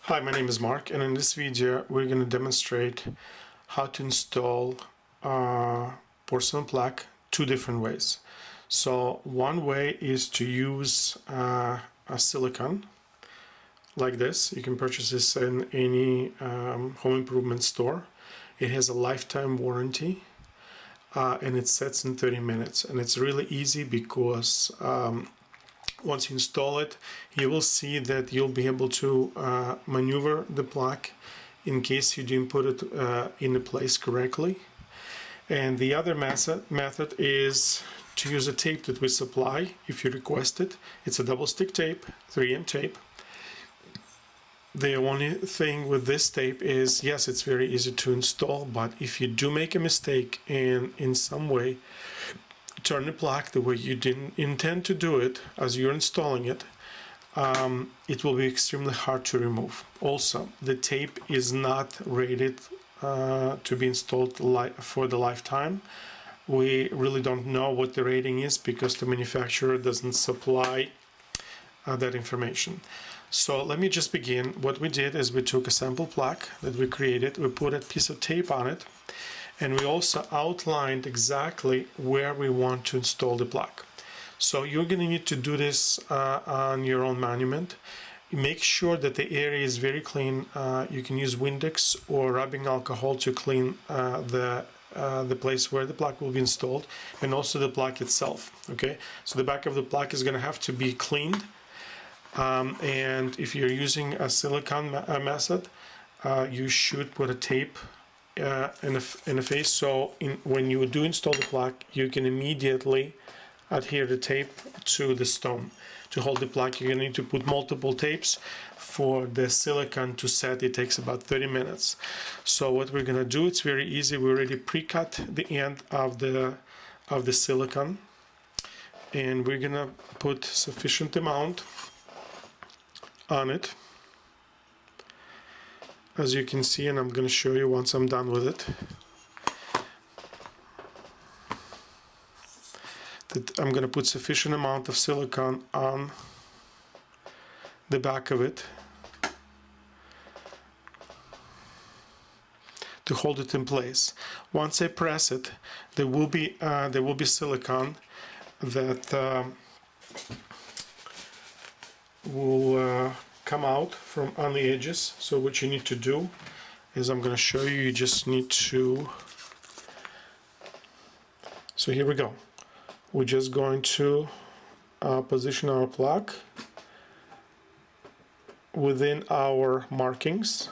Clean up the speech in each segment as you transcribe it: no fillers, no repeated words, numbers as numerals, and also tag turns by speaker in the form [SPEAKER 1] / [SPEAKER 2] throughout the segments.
[SPEAKER 1] Hi, my name is Mark, and in this video we're going to demonstrate how to install porcelain plaque two different ways. So one way is to use a silicone like this. You can purchase this in any home improvement store. It has a lifetime warranty and it sets in 30 minutes, and it's really easy because once you install it, you will see that you'll be able to maneuver the plaque in case you didn't put it in place correctly. And the other method is to use a tape that we supply if you request it. It's a double stick tape, 3M tape. The only thing with this tape is, yes, it's very easy to install, but if you do make a mistake and in some way turn the plaque the way you didn't intend to do it as you're installing it, it will be extremely hard to remove. Also, the tape is not rated to be installed for the lifetime. We really don't know what the rating is because the manufacturer doesn't supply that information. So let me just begin. What we did is we took a sample plaque that we created, we put a piece of tape on it, and we also outlined exactly where we want to install the plaque. So you're going to need to do this on your own monument. Make sure that the area is very clean. You can use Windex or rubbing alcohol to clean the place where the plaque will be installed, and also the plaque itself. Okay, so the back of the plaque is going to have to be cleaned. And if you're using a silicone method, you should put a tape in a face, so when you do install the plaque, you can immediately adhere the tape to the stone. To hold the plaque, you're going to need to put multiple tapes. For the silicone to set, it takes about 30 minutes. So what we're going to do, it's very easy. We already pre-cut the end of the silicone, and we're going to put sufficient amount on it, as you can see, and I'm going to show you once I'm done with it. That I'm going to put sufficient amount of silicone on the back of it to hold it in place. Once I press it, there will be silicone that will come out from on the edges. So what you need to do is, I'm going to show you, you just need to, so here we go. We're just going to position our plaque within our markings.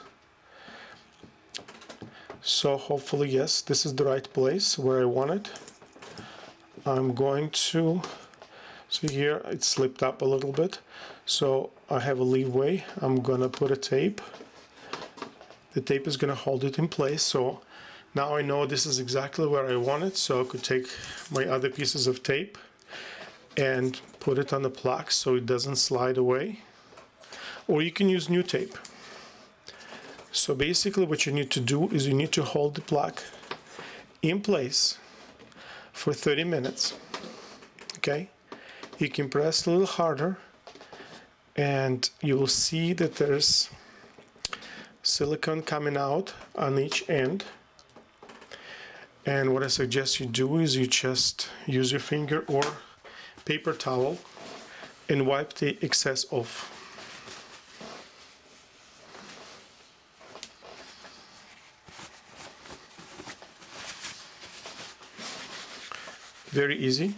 [SPEAKER 1] So hopefully, yes, this is the right place where I want it. I'm going to, so here it slipped up a little bit, so I have a leeway. I'm gonna put a tape. The tape is gonna hold it in place, so now I know this is exactly where I want it. So I could take my other pieces of tape and put it on the plaque so it doesn't slide away, or you can use new tape. So basically what you need to do is you need to hold the plaque in place for 30 minutes. Okay, you can press a little harder and you will see that there's silicone coming out on each end. And what I suggest you do is you just use your finger or paper towel and wipe the excess off. Very easy.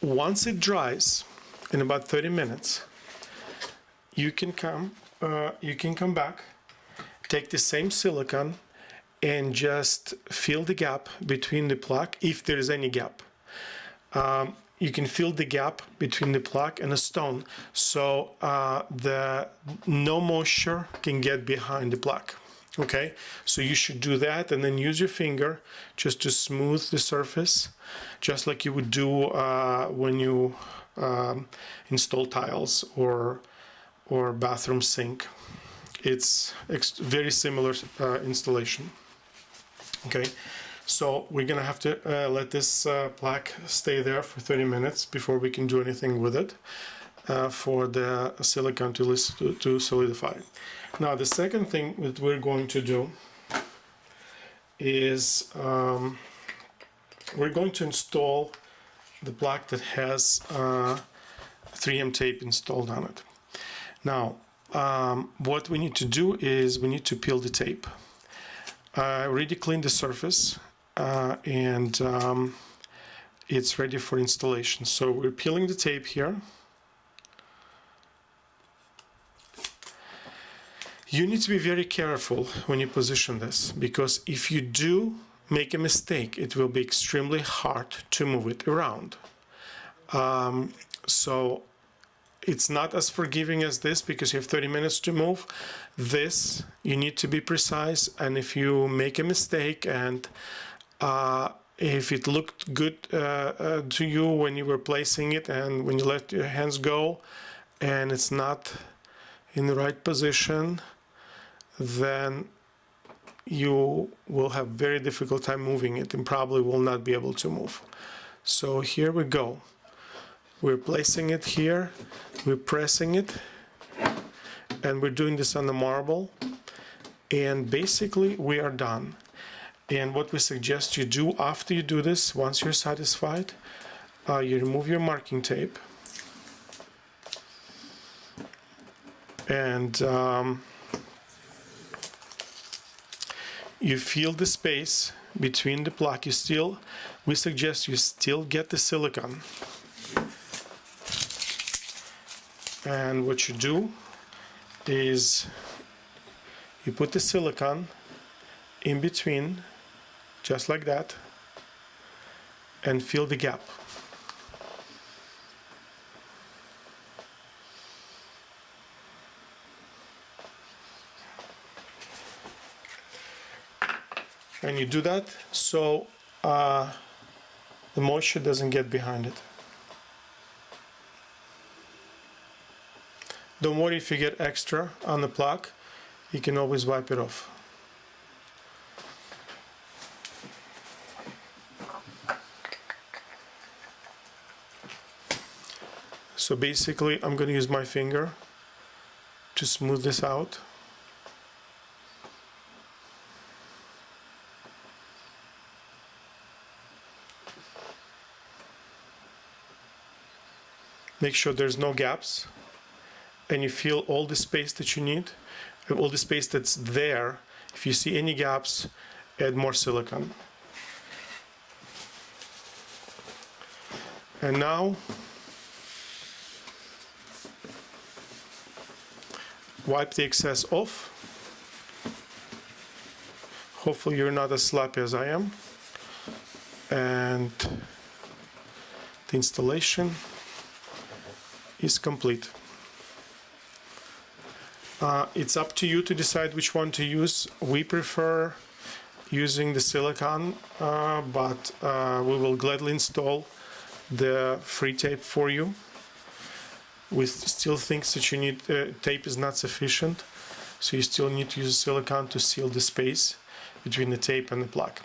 [SPEAKER 1] Once it dries in about 30 minutes, you can come back, take the same silicone and just fill the gap between the plaque, if there is any gap. You can fill the gap between the plaque and the stone, so no moisture can get behind the plaque. Okay, so you should do that, and then use your finger just to smooth the surface, just like you would do when you install tiles or bathroom sink. It's very similar installation. Okay, So we're gonna have to let this plaque stay there for 30 minutes before we can do anything with it for the silicon to solidify. Now the second thing that we're going to do is we're going to install the plaque that has 3M tape installed on it. Now what we need to do is we need to peel the tape. I already cleaned the surface and it's ready for installation. So we're peeling the tape here. You need to be very careful when you position this, because if you do make a mistake, it will be extremely hard to move it around. So it's not as forgiving as this, because you have 30 minutes to move. This, you need to be precise, and if you make a mistake and if it looked good to you when you were placing it and when you let your hands go and it's not in the right position, then you will have very difficult time moving it and probably will not be able to move. So here we go. We're placing it here, we're pressing it, and we're doing this on the marble, and basically we are done. And what we suggest you do after you do this, once you're satisfied, you remove your marking tape and you feel the space between the plaque. We suggest you still get the silicone. And what you do is you put the silicone in between, just like that, and fill the gap. And you do that so the moisture doesn't get behind it. Don't worry if you get extra on the plaque, you can always wipe it off. So basically I'm going to use my finger to smooth this out. Make sure there's no gaps, and you feel all the space that you need, all the space that's there. If you see any gaps, add more silicone. And now wipe the excess off. Hopefully you're not as sloppy as I am. And the installation is complete. It's up to you to decide which one to use. We prefer using the silicone, but we will gladly install the free tape for you. We still think that you need tape is not sufficient, so you still need to use silicone to seal the space between the tape and the plaque.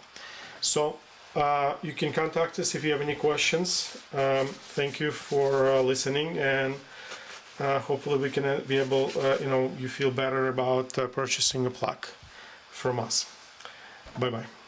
[SPEAKER 1] So you can contact us if you have any questions. Thank you for listening, and hopefully we can be able, you feel better about purchasing a plaque from us. Bye bye.